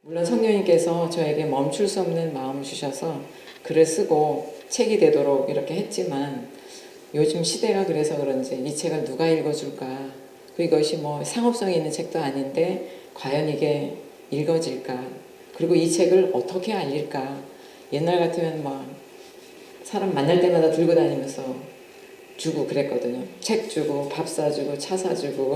물론 성령님께서 저에게 멈출 수 없는 마음을 주셔서 글을 쓰고 책이 되도록 이렇게 했지만 요즘 시대가 그래서 그런지 이 책을 누가 읽어줄까? 그리고 이것이 뭐 상업성이 있는 책도 아닌데 과연 이게 읽어질까? 그리고 이 책을 어떻게 알릴까? 옛날 같으면 막 사람 만날 때마다 들고 다니면서 주고 그랬거든요. 책 주고 밥 사주고 차 사주고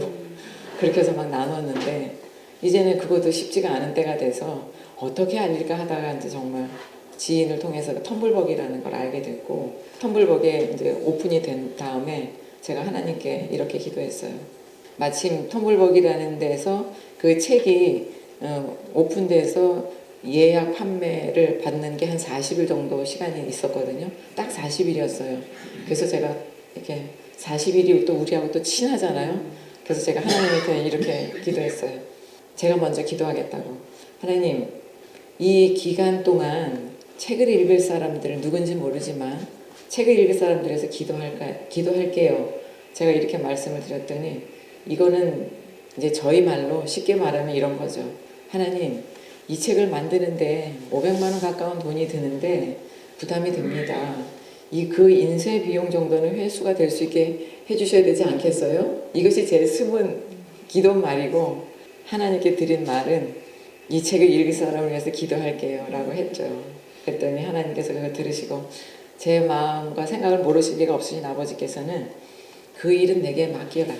그렇게 해서 막 나눴는데 이제는 그것도 쉽지가 않은 때가 돼서 어떻게 알릴까 하다가 이제 정말 지인을 통해서 텀블벅이라는 걸 알게 됐고 텀블벅에 이제 오픈이 된 다음에 제가 하나님께 이렇게 기도했어요. 마침 텀블벅이라는 데서 그 책이 오픈돼서 예약 판매를 받는 게 한 40일 정도 시간이 있었거든요. 딱 40일이었어요. 그래서 제가 이렇게 40일이 또 우리하고 또 친하잖아요. 그래서 제가 하나님한테 이렇게 기도했어요. 제가 먼저 기도하겠다고. 하나님, 이 기간 동안 책을 읽을 사람들은 누군지 모르지만 책을 읽을 사람들에서 기도할게요. 제가 이렇게 말씀을 드렸더니 이거는 이제 저희 말로 쉽게 말하면 이런 거죠. 하나님, 이 책을 만드는데 500만 원 가까운 돈이 드는데 부담이 됩니다. 그 인쇄 비용 정도는 회수가 될 수 있게 해주셔야 되지 않겠어요? 이것이 제 숨은 기도말이고 하나님께 드린 말은 이 책을 읽을 사람을 위해서 기도할게요 라고 했죠. 그랬더니 하나님께서 그걸 들으시고 제 마음과 생각을 모르실 리가 없으신 아버지께서는 그 일은 내게 맡겨라.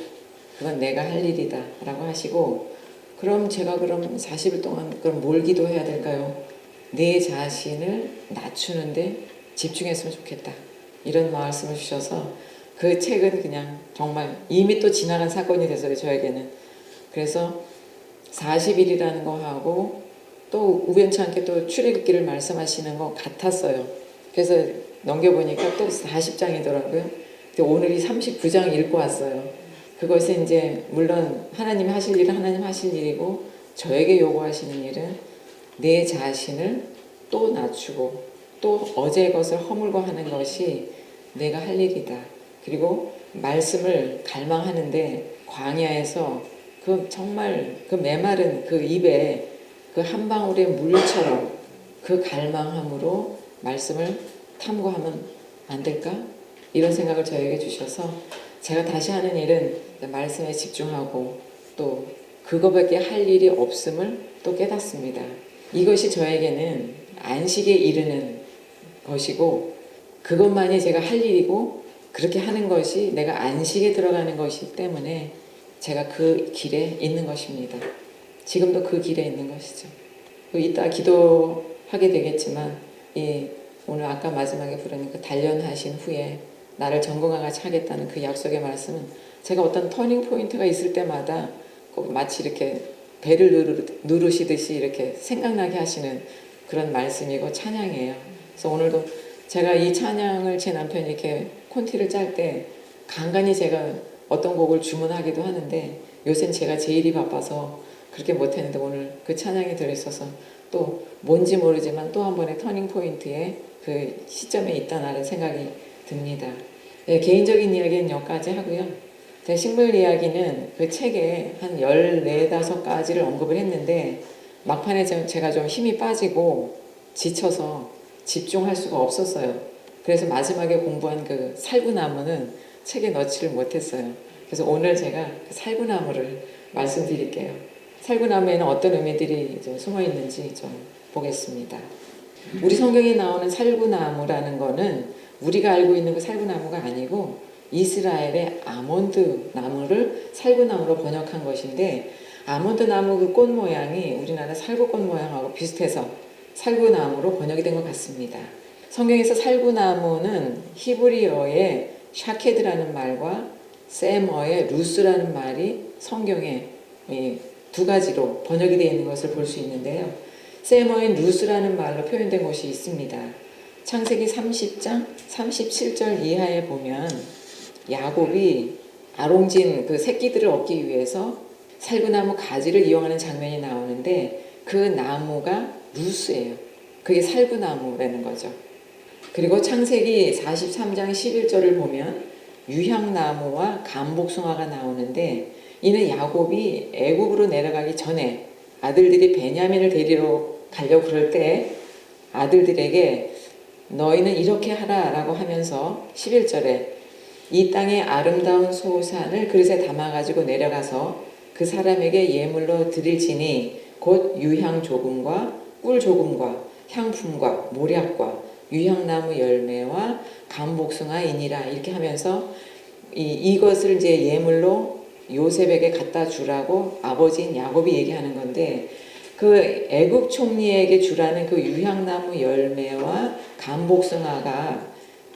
그건 내가 할 일이다 라고 하시고 그럼 제가 그럼 40일 동안 그럼 뭘 기도해야 될까요? 내 자신을 낮추는데 집중했으면 좋겠다. 이런 말씀을 주셔서 그 책은 그냥 정말 이미 또 지나간 사건이 돼서요, 저에게는. 그래서 40일이라는 거 하고 또 우연찮게 또 출애굽기를 말씀하시는 것 같았어요. 그래서 넘겨보니까 또 40장이더라고요. 근데 오늘이 39장 읽고 왔어요. 그것은 이제 물론 하나님 하실 일은 하나님 하실 일이고 저에게 요구하시는 일은 내 자신을 또 낮추고 또 어제의 것을 허물고 하는 것이 내가 할 일이다. 그리고 말씀을 갈망하는데 광야에서 그 정말 그 메마른 그 입에 그 한 방울의 물처럼 그 갈망함으로 말씀을 탐구하면 안 될까? 이런 생각을 저에게 주셔서 제가 다시 하는 일은 말씀에 집중하고 또 그거밖에 할 일이 없음을 또 깨닫습니다. 이것이 저에게는 안식에 이르는 것이고 그것만이 제가 할 일이고 그렇게 하는 것이 내가 안식에 들어가는 것이기 때문에 제가 그 길에 있는 것입니다. 지금도 그 길에 있는 것이죠. 이따 기도하게 되겠지만 오늘 아까 마지막에 부르는 그 단련하신 후에 나를 전공과 같이 하겠다는 그 약속의 말씀은 제가 어떤 터닝 포인트가 있을 때마다 꼭 마치 이렇게 배를 누르시듯이 이렇게 생각나게 하시는 그런 말씀이고 찬양이에요. 그래서 오늘도 제가 이 찬양을 제 남편이 이렇게 콘티를 짤 때 간간히 제가 어떤 곡을 주문하기도 하는데 요새는 제가 제일이 바빠서 그렇게 못했는데 오늘 그 찬양이 들어있어서 또 뭔지 모르지만 또 한 번의 터닝 포인트에 그 시점에 있다는 생각이 듭니다. 네, 개인적인 이야기는 여기까지 하고요. 제 식물 이야기는 그 책에 한 14, 5가지를 언급을 했는데 막판에 제가 좀 힘이 빠지고 지쳐서 집중할 수가 없었어요. 그래서 마지막에 공부한 그 살구나무는 책에 넣지를 못했어요. 그래서 오늘 제가 그 살구나무를 말씀드릴게요. 살구나무에는 어떤 의미들이 좀 숨어 있는지 좀 보겠습니다. 우리 성경에 나오는 살구나무라는 거는 우리가 알고 있는 그 살구나무가 아니고 이스라엘의 아몬드 나무를 살구나무로 번역한 것인데 아몬드 나무 그 꽃 모양이 우리나라 살구꽃 모양하고 비슷해서 살구나무로 번역이 된 것 같습니다. 성경에서 살구나무는 히브리어의 샤케드라는 말과 셈어의 루스라는 말이 성경에 두 가지로 번역이 되어 있는 것을 볼 수 있는데요. 셈어인 루스라는 말로 표현된 곳이 있습니다. 창세기 30장 37절 이하에 보면 야곱이 아롱진 그 새끼들을 얻기 위해서 살구나무 가지를 이용하는 장면이 나오는데 그 나무가 루스예요. 그게 살구나무라는 거죠. 그리고 창세기 43장 11절을 보면 유향나무와 감복숭아가 나오는데 이는 야곱이 애굽으로 내려가기 전에 아들들이 베냐민을 데리러 가려고 그럴 때 아들들에게 너희는 이렇게 하라 라고 하면서 11절에 이 땅의 아름다운 소산을 그릇에 담아가지고 내려가서 그 사람에게 예물로 드릴지니 곧 유향 조금과 꿀 조금과 향품과 모략과 유향나무 열매와 감복숭아이니라 이렇게 하면서 이것을 이제 예물로 요셉에게 갖다 주라고 아버지인 야곱이 얘기하는 건데 그 애굽 총리에게 주라는 그 유향나무 열매와 감복숭아가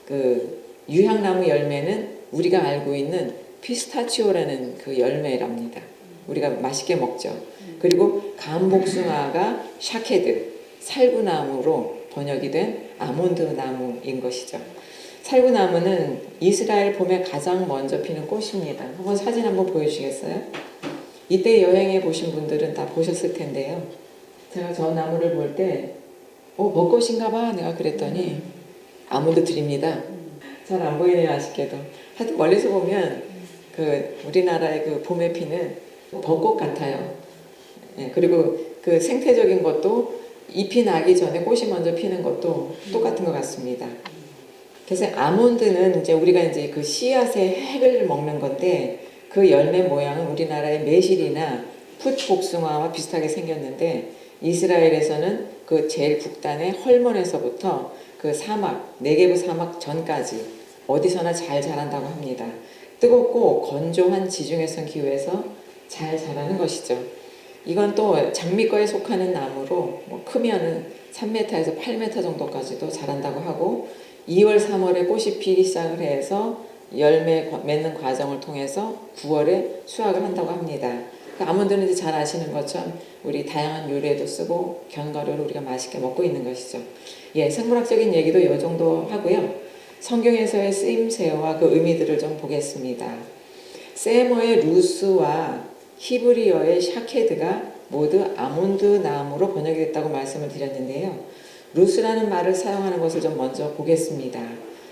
그 유향나무 열매는 우리가 알고 있는 피스타치오라는 그 열매랍니다. 우리가 맛있게 먹죠. 그리고 감복숭아가 샤케드, 살구나무로 번역이 된 아몬드 나무인 것이죠. 살구나무는 이스라엘 봄에 가장 먼저 피는 꽃입니다. 한번 사진 한번 보여주시겠어요? 이때 여행해 보신 분들은 다 보셨을 텐데요. 제가 저 나무를 볼 때 벚꽃인가 봐 내가 그랬더니 아몬드 들입니다. 잘 안 보이네요, 아쉽게도. 하여튼 멀리서 보면 그 우리나라의 그 봄에 피는 벚꽃 같아요. 예, 그리고 그 생태적인 것도 잎이 나기 전에 꽃이 먼저 피는 것도 똑같은 것 같습니다. 그래서 아몬드는 이제 우리가 이제 그 씨앗의 핵을 먹는 건데 그 열매 모양은 우리나라의 매실이나 풋복숭아와 비슷하게 생겼는데 이스라엘에서는 그 제일 북단의 헐몬에서부터 그 사막, 네게브 사막 전까지 어디서나 잘 자란다고 합니다. 뜨겁고 건조한 지중해성 기후에서 잘 자라는 것이죠. 이건 또 장미과에 속하는 나무로 크면은 3m에서 8m 정도까지도 자란다고 하고 2월, 3월에 꽃이 피기 시작을 해서 열매 맺는 과정을 통해서 9월에 수확을 한다고 합니다. 아몬드는 이제 잘 아시는 것처럼 우리 다양한 요리에도 쓰고 견과류를 우리가 맛있게 먹고 있는 것이죠. 예, 생물학적인 얘기도 이 정도 하고요. 성경에서의 쓰임새와 그 의미들을 좀 보겠습니다. 세머의 루스와 히브리어의 샤케드가 모두 아몬드 나무로 번역이 됐다고 말씀을 드렸는데요. 루스라는 말을 사용하는 것을 좀 먼저 보겠습니다.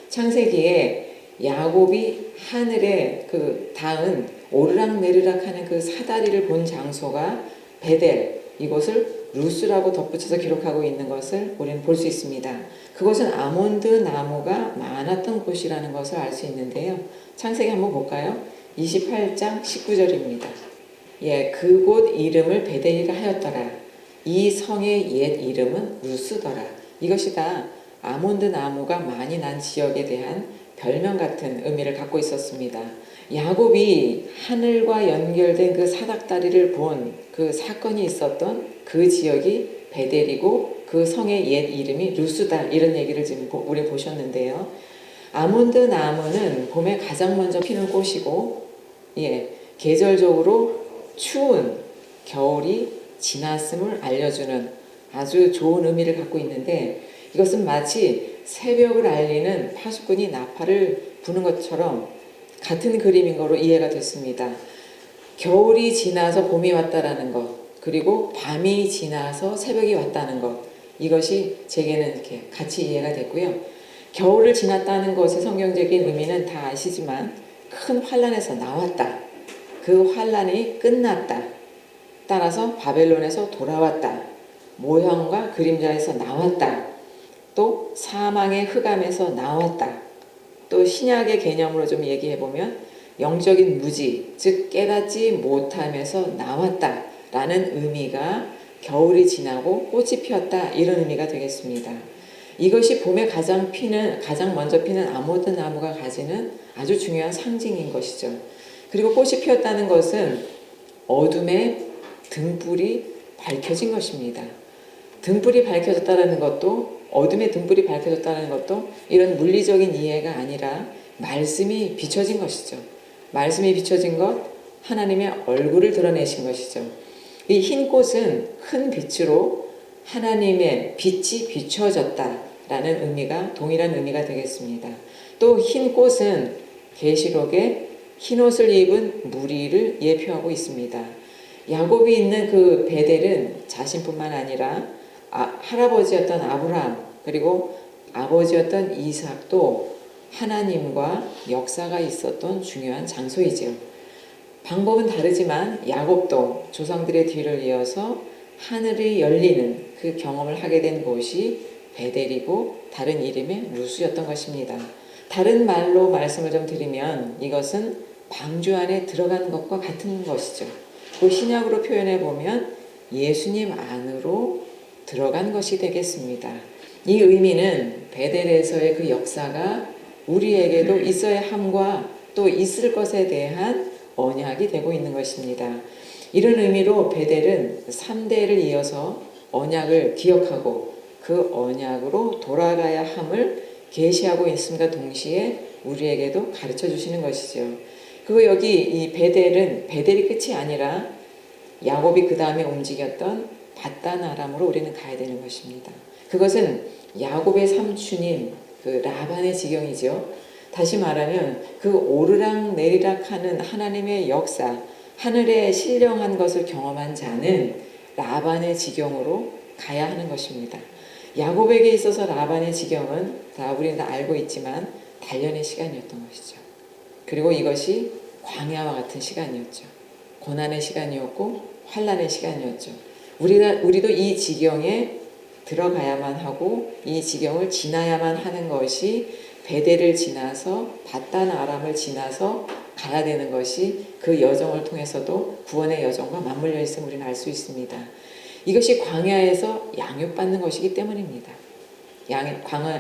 창세기에 야곱이 하늘에 그 닿은 오르락내리락 하는 그 사다리를 본 장소가 베델, 이곳을 루스라고 덧붙여서 기록하고 있는 것을 우리는 볼 수 있습니다. 그것은 아몬드 나무가 많았던 곳이라는 것을 알 수 있는데요. 창세기 한번 볼까요? 28장 19절입니다. 예, 그곳 이름을 베델이라 하였더라. 이 성의 옛 이름은 루스더라. 이것이 다 아몬드 나무가 많이 난 지역에 대한 별명 같은 의미를 갖고 있었습니다. 야곱이 하늘과 연결된 그 사닥다리를 본 그 사건이 있었던 그 지역이 베델이고 그 성의 옛 이름이 루스다, 이런 얘기를 지금 우리 보셨는데요. 아몬드 나무는 봄에 가장 먼저 피는 꽃이고, 예, 계절적으로 추운 겨울이 지났음을 알려주는 아주 좋은 의미를 갖고 있는데, 이것은 마치 새벽을 알리는 파수꾼이 나팔을 부는 것처럼 같은 그림인 거로 이해가 됐습니다. 겨울이 지나서 봄이 왔다라는 것, 그리고 밤이 지나서 새벽이 왔다는 것, 이것이 제게는 이렇게 같이 이해가 됐고요. 겨울을 지났다는 것의 성경적인 의미는 다 아시지만 큰 환란에서 나왔다. 그 환란이 끝났다. 따라서 바벨론에서 돌아왔다. 모형과 그림자에서 나왔다. 또 사망의 흑암에서 나왔다. 또 신약의 개념으로 좀 얘기해보면 영적인 무지, 즉 깨닫지 못함에서 나왔다 라는 의미가 겨울이 지나고 꽃이 피었다, 이런 의미가 되겠습니다. 이것이 봄에 가장 먼저 피는 아몬드 나무가 가지는 아주 중요한 상징인 것이죠. 그리고 꽃이 피었다는 것은 어둠의 등불이 밝혀진 것입니다. 등불이 밝혀졌다는 것도, 어둠의 등불이 밝혀졌다는 것도 이런 물리적인 이해가 아니라 말씀이 비춰진 것이죠. 말씀이 비춰진 것, 하나님의 얼굴을 드러내신 것이죠. 이 흰 꽃은 큰 빛으로 하나님의 빛이 비춰졌다라는 의미가, 동일한 의미가 되겠습니다. 또 흰 꽃은 계시록에 흰옷을 입은 무리를 예표하고 있습니다. 야곱이 있는 그 베델은 자신뿐만 아니라 할아버지였던 아브라함, 그리고 아버지였던 이삭도 하나님과 역사가 있었던 중요한 장소이지요. 방법은 다르지만 야곱도 조상들의 뒤를 이어서 하늘이 열리는 그 경험을 하게 된 곳이 베델이고 다른 이름의 루스였던 것입니다. 다른 말로 말씀을 좀 드리면 이것은 방주 안에 들어간 것과 같은 것이죠. 그 신약으로 표현해 보면 예수님 안으로 들어간 것이 되겠습니다. 이 의미는 베델에서의 그 역사가 우리에게도 있어야 함과 또 있을 것에 대한 언약이 되고 있는 것입니다. 이런 의미로 베델은 3대를 이어서 언약을 기억하고 그 언약으로 돌아가야 함을 계시하고 있음과 동시에 우리에게도 가르쳐 주시는 것이죠. 그리고 여기 이 베델이 끝이 아니라 야곱이 그 다음에 움직였던 밧단 아람으로 우리는 가야 되는 것입니다. 그것은 야곱의 삼촌인 그 라반의 지경이죠. 다시 말하면 그 오르락 내리락 하는 하나님의 역사, 하늘에 신령한 것을 경험한 자는 라반의 지경으로 가야 하는 것입니다. 야곱에게 있어서 라반의 지경은 다 우리는 다 알고 있지만 단련의 시간이었던 것이죠. 그리고 이것이 광야와 같은 시간이었죠. 고난의 시간이었고 환난의 시간이었죠. 우리도 이 지경에 들어가야만 하고 이 지경을 지나야만 하는 것이 베델을 지나서 밧단 아람을 지나서 가야 되는 것이 그 여정을 통해서도 구원의 여정과 맞물려 있음을 우리는 알 수 있습니다. 이것이 광야에서 양육받는 것이기 때문입니다.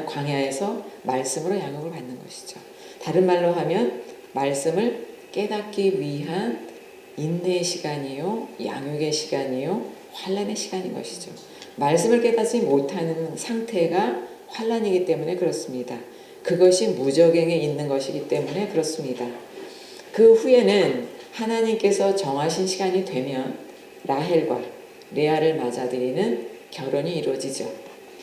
광야에서 말씀으로 양육을 받는 것이죠. 다른 말로 하면 말씀을 깨닫기 위한 인내의 시간이요, 양육의 시간이요, 환난의 시간인 것이죠. 말씀을 깨닫지 못하는 상태가 환난이기 때문에 그렇습니다. 그것이 무적행에 있는 것이기 때문에 그렇습니다. 그 후에는 하나님께서 정하신 시간이 되면 라헬과 레아를 맞아들이는 결혼이 이루어지죠.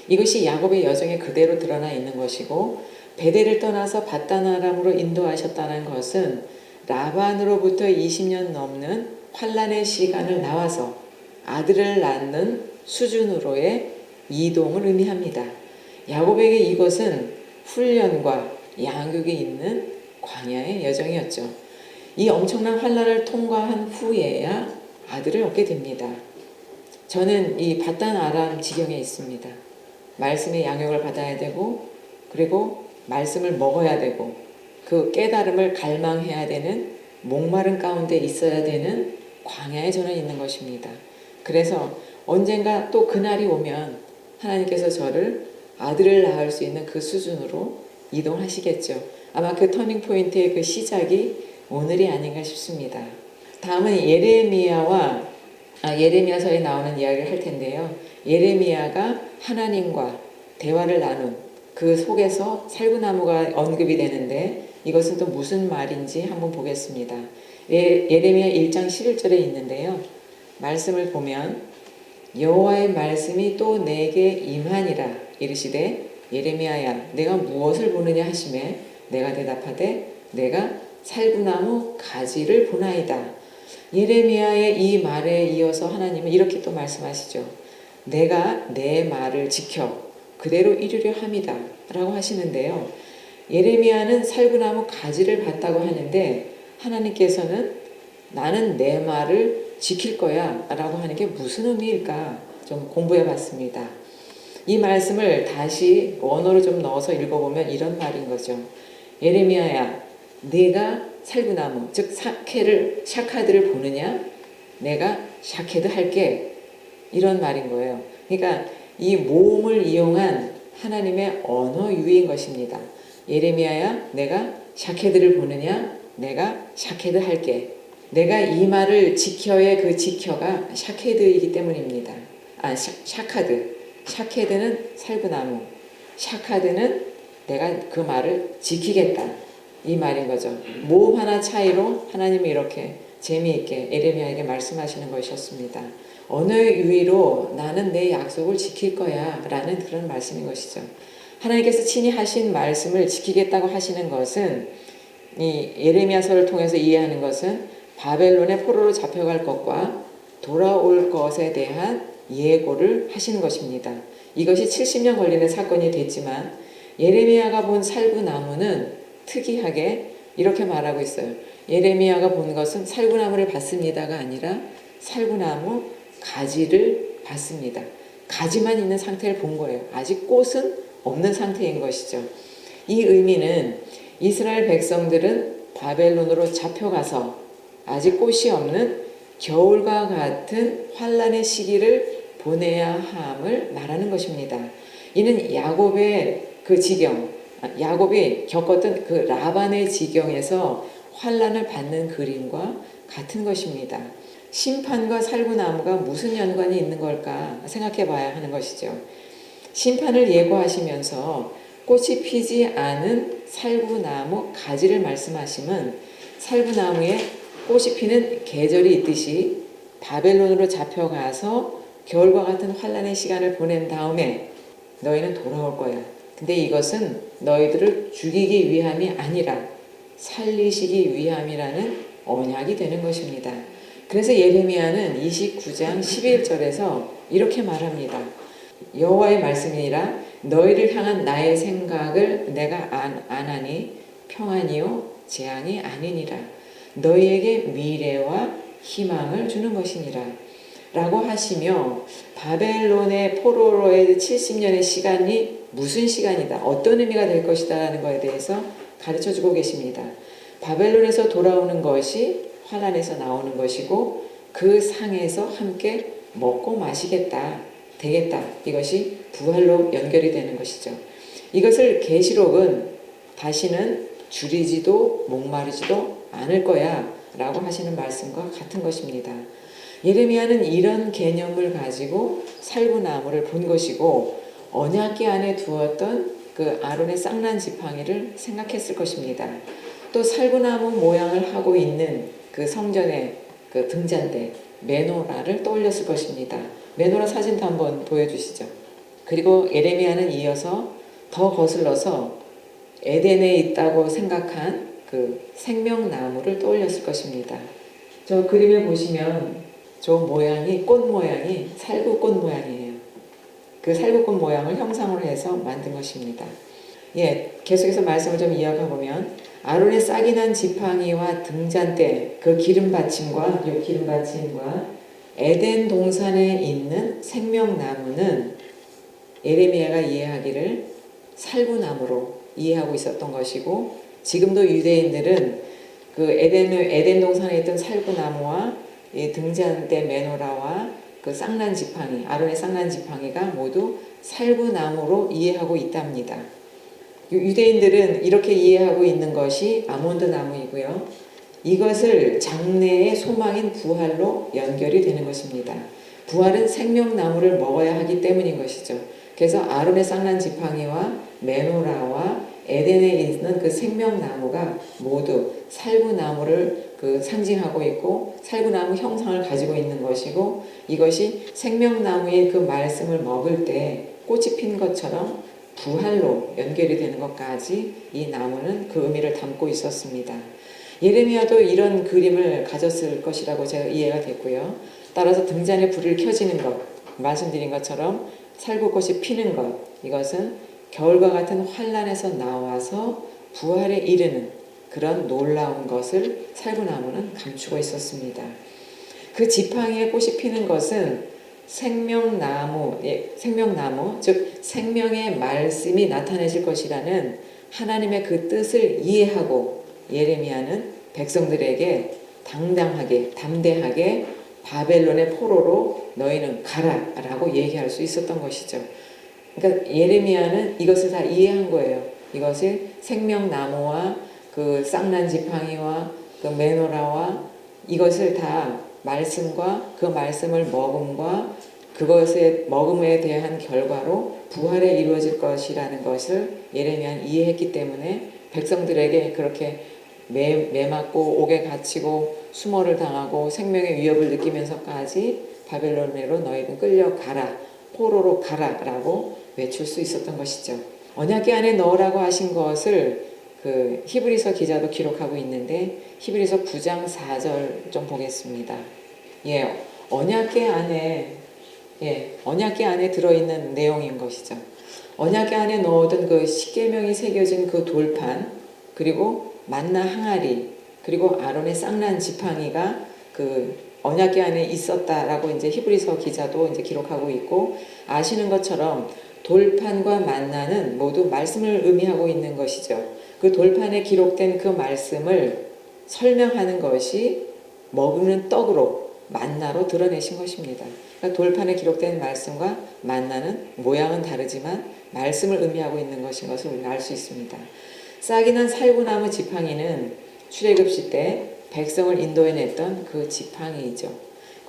이것이 야곱의 여정에 그대로 드러나 있는 것이고 베델을 떠나서 밧단 아람으로 인도하셨다는 것은 라반으로부터 20년 넘는 환난의 시간을 나와서 아들을 낳는 수준으로의 이동을 의미합니다. 야곱에게 이것은 훈련과 양육이 있는 광야의 여정이었죠. 이 엄청난 환난을 통과한 후에야 아들을 얻게 됩니다. 저는 이 밧단 아람 지경에 있습니다. 말씀의 양육을 받아야 되고 그리고 말씀을 먹어야 되고 그 깨달음을 갈망해야 되는 목마른 가운데 있어야 되는 광야에 저는 있는 것입니다. 그래서 언젠가 또 그날이 오면 하나님께서 저를 아들을 낳을 수 있는 그 수준으로 이동하시겠죠. 아마 그 터닝 포인트의 그 시작이 오늘이 아닌가 싶습니다. 다음은 예레미야서에 나오는 이야기를 할 텐데요. 예레미야가 하나님과 대화를 나눈 그 속에서 살구나무가 언급이 되는데 이것은 또 무슨 말인지 한번 보겠습니다. 예레미야 1장 11절에 있는데요. 말씀을 보면 여호와의 말씀이 또 내게 임하니라 이르시되 예레미야야 내가 무엇을 보느냐 하시매 내가 대답하되 내가 살구나무 가지를 보나이다. 예레미야의 이 말에 이어서 하나님은 이렇게 또 말씀하시죠. 내가 내 말을 지켜 그대로 이루려 함이다 라고 하시는데요. 예레미야는 살구나무 가지를 봤다고 하는데 하나님께서는 나는 내 말을 지킬 거야 라고 하는 게 무슨 의미일까 좀 공부해 봤습니다. 이 말씀을 다시 원어로 좀 넣어서 읽어보면 이런 말인 거죠. 예레미야야 네가 살구나무 즉 샤카드를 보느냐 내가 샤케드 할게 이런 말인 거예요. 그러니까 이 모음을 이용한 하나님의 언어 유희인 것입니다. 예레미야야 내가 샤케드를 보느냐 내가 샤케드 할게. 내가 이 말을 지켜의 그 지켜가 샤케드이기 때문입니다. 샤카드. 샤케드는 살구나무. 샤카드는 내가 그 말을 지키겠다. 이 말인 거죠. 모음 하나 차이로 하나님이 이렇게 재미있게 예레미야에게 말씀하시는 것이었습니다. 언어의 유희로 나는 내 약속을 지킬 거야 라는 그런 말씀인 것이죠. 하나님께서 친히 하신 말씀을 지키겠다고 하시는 것은 이 예레미야서를 통해서 이해하는 것은 바벨론의 포로로 잡혀갈 것과 돌아올 것에 대한 예고를 하시는 것입니다. 이것이 70년 걸리는 사건이 됐지만 예레미야가 본 살구나무는 특이하게 이렇게 말하고 있어요. 예레미야가 본 것은 살구나무를 봤습니다가 아니라 살구나무 가지를 봤습니다. 가지만 있는 상태를 본 거예요. 아직 꽃은 없는 상태인 것이죠. 이 의미는 이스라엘 백성들은 바벨론으로 잡혀가서 아직 꽃이 없는 겨울과 같은 환란의 시기를 보내야 함을 말하는 것입니다. 이는 야곱의 그 지경, 야곱이 겪었던 그 라반의 지경에서 환란을 받는 그림과 같은 것입니다. 심판과 살구나무가 무슨 연관이 있는 걸까 생각해 봐야 하는 것이죠. 심판을 예고하시면서 꽃이 피지 않은 살구나무 가지를 말씀하시면 살구나무에 꽃이 피는 계절이 있듯이 바벨론으로 잡혀가서 겨울과 같은 환란의 시간을 보낸 다음에 너희는 돌아올 거야. 근데 이것은 너희들을 죽이기 위함이 아니라 살리시기 위함이라는 언약이 되는 것입니다. 그래서 예레미야는 29장 11절에서 이렇게 말합니다. 여호와의 말씀이니라 너희를 향한 나의 생각을 내가 안하니 평안이요 재앙이 아니니라. 너희에게 미래와 희망을 주는 것이니라. 라고 하시며 바벨론의 포로로의 70년의 시간이 무슨 시간이다, 어떤 의미가 될 것이다 라는 것에 대해서 가르쳐주고 계십니다. 바벨론에서 돌아오는 것이 환란에서 나오는 것이고 그 상에서 함께 먹고 마시겠다, 되겠다. 이것이 부활로 연결이 되는 것이죠. 이것을 계시록은 다시는 줄이지도 목마르지도 않을 거야 라고 하시는 말씀과 같은 것입니다. 예레미야는 이런 개념을 가지고 살구나무를 본 것이고 언약궤 안에 두었던 그 아론의 쌍난 지팡이를 생각했을 것입니다. 또 살구나무 모양을 하고 있는 그 성전의 그 등잔대 메노라를 떠올렸을 것입니다. 메노라 사진도 한번 보여주시죠. 그리고 예레미야는 이어서 더 거슬러서 에덴에 있다고 생각한 그 생명나무를 떠올렸을 것입니다. 저 그림에 보시면 저 모양이, 꽃 모양이 살구꽃 모양이에요. 그 살구꽃 모양을 형상으로 해서 만든 것입니다. 계속해서 말씀을 좀 이어가 보면 아론의 싹이 난 지팡이와 등잔대, 그 기름받침과 이 기름받침과 에덴 동산에 있는 생명나무는 예레미야가 이해하기를 살구나무로 이해하고 있었던 것이고, 지금도 유대인들은 그 에덴 동산에 있던 살구나무와 이 등잔대 메노라와 그 쌍난 지팡이, 아론의 쌍난 지팡이가 모두 살구나무로 이해하고 있답니다. 유대인들은 이렇게 이해하고 있는 것이 아몬드 나무이고요. 이것을 장래의 소망인 부활로 연결이 되는 것입니다. 부활은 생명나무를 먹어야 하기 때문인 것이죠. 그래서 아론의 쌍난 지팡이와 메노라와 에덴에 있는 그 생명나무가 모두 살구나무를 그 상징하고 있고 살구나무 형상을 가지고 있는 것이고, 이것이 생명나무의 그 말씀을 먹을 때 꽃이 핀 것처럼 부활로 연결이 되는 것까지 이 나무는 그 의미를 담고 있었습니다. 예레미야도 이런 그림을 가졌을 것이라고 제가 이해가 됐고요. 따라서 등잔에 불을 켜지는 것, 말씀드린 것처럼 살구꽃이 피는 것, 이것은 겨울과 같은 환란에서 나와서 부활에 이르는 그런 놀라운 것을 살구나무는 감추고 있었습니다. 그 지팡이에 꽃이 피는 것은 생명나무, 즉 생명의 말씀이 나타내실 것이라는 하나님의 그 뜻을 이해하고 예레미야는 백성들에게 당당하게, 담대하게 바벨론의 포로로 너희는 가라 라고 얘기할 수 있었던 것이죠. 그러니까 예레미야는 이것을 다 이해한 거예요. 이것을 생명나무와 그 쌍난 지팡이와 그 메노라와 이것을 다 말씀과 그 말씀을 먹음과 그것의 먹음에 대한 결과로 부활에 이루어질 것이라는 것을 예레미야는 이해했기 때문에 백성들에게 그렇게 매맞고 옥에 갇히고 수모를 당하고 생명의 위협을 느끼면서까지 바벨론으로 너희는 끌려가라, 포로로 가라 라고 외칠 수 있었던 것이죠. 언약궤 안에 넣으라고 하신 것을 그 히브리서 기자도 기록하고 있는데 히브리서 9장 4절 좀 보겠습니다. 언약궤 안에 들어있는 내용인 것이죠. 언약궤 안에 넣어둔 그 십계명이 새겨진 그 돌판, 그리고 만나 항아리, 그리고 아론의 쌍난 지팡이가 그 언약궤 안에 있었다라고 이제 히브리서 기자도 이제 기록하고 있고, 아시는 것처럼 돌판과 만나는 모두 말씀을 의미하고 있는 것이죠. 그 돌판에 기록된 그 말씀을 설명하는 것이 먹는 떡으로 만나로 드러내신 것입니다. 그러니까 돌판에 기록된 말씀과 만나는 모양은 다르지만 말씀을 의미하고 있는 것인 것을 우리가 알 수 있습니다. 싹이 난 살구나무 지팡이는 출애굽시 때 백성을 인도해냈던 그 지팡이이죠.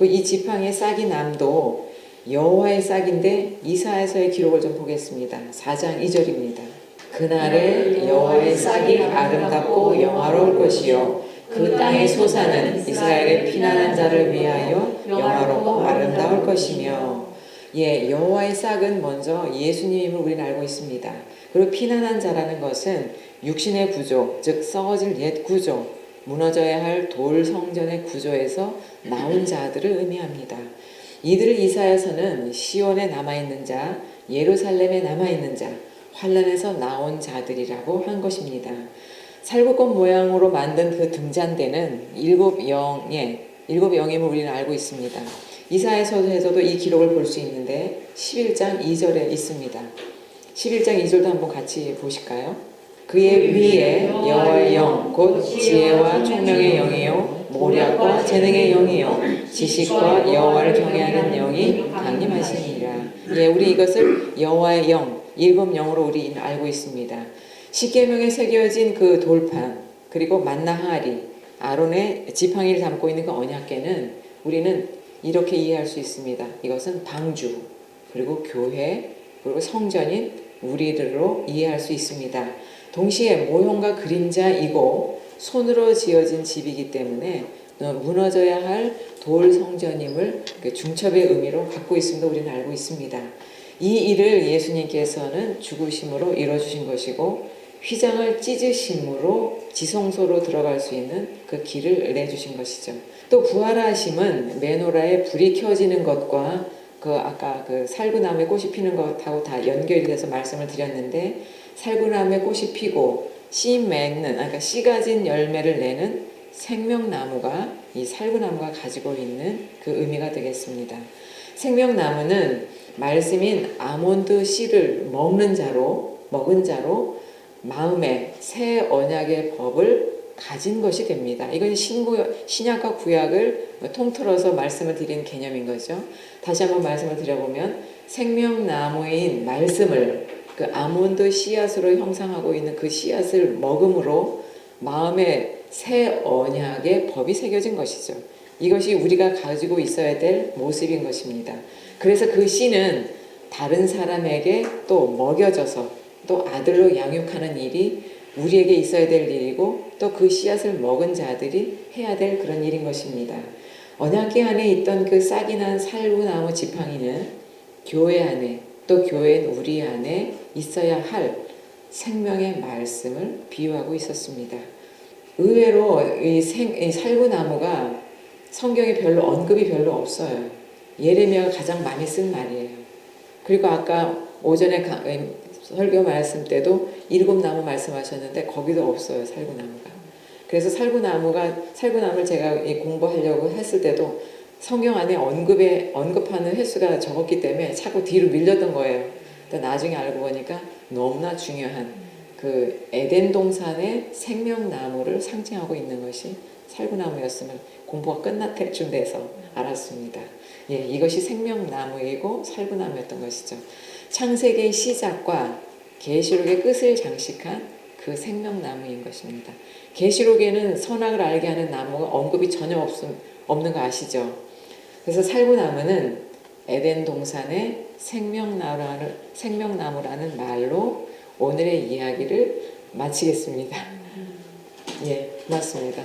이 지팡이의 싹이 남도 여호와의 싹인데 이사야서의 기록을 좀 보겠습니다. 4장 2절입니다. 그날에 여호와의 싹이 아름답고 영화로울 것이요 그 땅의 소사는 이스라엘의 피난한 자를 위하여 영화롭고 아름다울 것이며. 예, 여호와의 싹은 먼저 예수님임을 우리는 알고 있습니다. 그리고 피난한 자라는 것은 육신의 구조, 즉 썩어질 옛 구조, 무너져야 할 돌 성전의 구조에서 나온 자들을 의미합니다. 이들을 이사야서는 시온에 남아있는 자, 예루살렘에 남아있는 자, 환란에서 나온 자들이라고 한 것입니다. 살구꽃 모양으로 만든 그 등잔대는 일곱 영임을 우리는 알고 있습니다. 이사야서에서도 이 기록을 볼 수 있는데 11장 2절에 있습니다. 11장 2절도 한번 같이 보실까요? 그의 위에 여호와의 영, 곧 지혜와 총명의 영이요 모략과 재능의 영이요 지식과 여호와를 경외하는 영이 강림하시니라. 예, 우리 이것을 여호와의 영, 일곱 영으로 우리 알고 있습니다. 십계명에 새겨진 그 돌판, 그리고 만나 항아리, 아론의 지팡이를 담고 있는 그 언약궤는 우리는 이렇게 이해할 수 있습니다. 이것은 방주, 그리고 교회, 그리고 성전인 우리들로 이해할 수 있습니다. 동시에 모형과 그림자이고 손으로 지어진 집이기 때문에 무너져야 할 돌 성전임을 중첩의 의미로 갖고 있음도 우리는 알고 있습니다. 이 일을 예수님께서는 죽으심으로 이뤄주신 것이고 휘장을 찢으심으로 지성소로 들어갈 수 있는 그 길을 내주신 것이죠. 또 부활하심은 메노라에 불이 켜지는 것과 아까 살구나무에 꽃이 피는 것하고 다 연결이 돼서 말씀을 드렸는데, 살구나무에 꽃이 피고 씨 맺는, 그러니까 씨 가진 열매를 내는 생명나무가 이 살구나무가 가지고 있는 그 의미가 되겠습니다. 생명나무는 말씀인 아몬드 씨를 먹은 자로 마음에 새 언약의 법을 가진 것이 됩니다. 이건 신약과 구약을 통틀어서 말씀을 드리는 개념인 거죠. 다시 한번 말씀을 드려보면 생명나무인 말씀을 그 아몬드 씨앗으로 형상하고 있는 그 씨앗을 먹음으로 마음에 새 언약의 법이 새겨진 것이죠. 이것이 우리가 가지고 있어야 될 모습인 것입니다. 그래서 그 씨는 다른 사람에게 또 먹여져서 또 아들로 양육하는 일이 우리에게 있어야 될 일이고, 또 그 씨앗을 먹은 자들이 해야 될 그런 일인 것입니다. 언약궤 안에 있던 그 싹이 난 살구나무 지팡이는 교회 안에, 또 교회인 우리 안에 있어야 할 생명의 말씀을 비유하고 있었습니다. 의외로 이 살구나무가 성경에 별로 언급이 별로 없어요. 예레미야가 가장 많이 쓴 말이에요. 그리고 아까 오전에 설교 말씀 때도 일곱 나무 말씀하셨는데 거기도 없어요, 살구나무가. 그래서 살구나무를 제가 공부하려고 했을 때도 성경 안에 언급하는 횟수가 적었기 때문에 자꾸 뒤로 밀렸던 거예요. 근데 나중에 알고 보니까 너무나 중요한 그 에덴 동산의 생명나무를 상징하고 있는 것이 살구나무였음을 공부가 끝날 때쯤 돼서 알았습니다. 예, 이것이 생명나무이고 살구나무였던 것이죠. 창세기의 시작과 계시록의 끝을 장식한 그 생명나무인 것입니다. 계시록에는 선악을 알게 하는 나무가 언급이 전혀 없는 거 아시죠? 그래서 살구나무는 에덴 동산의 생명나무라는 말로 오늘의 이야기를 마치겠습니다. 예, 고맙습니다.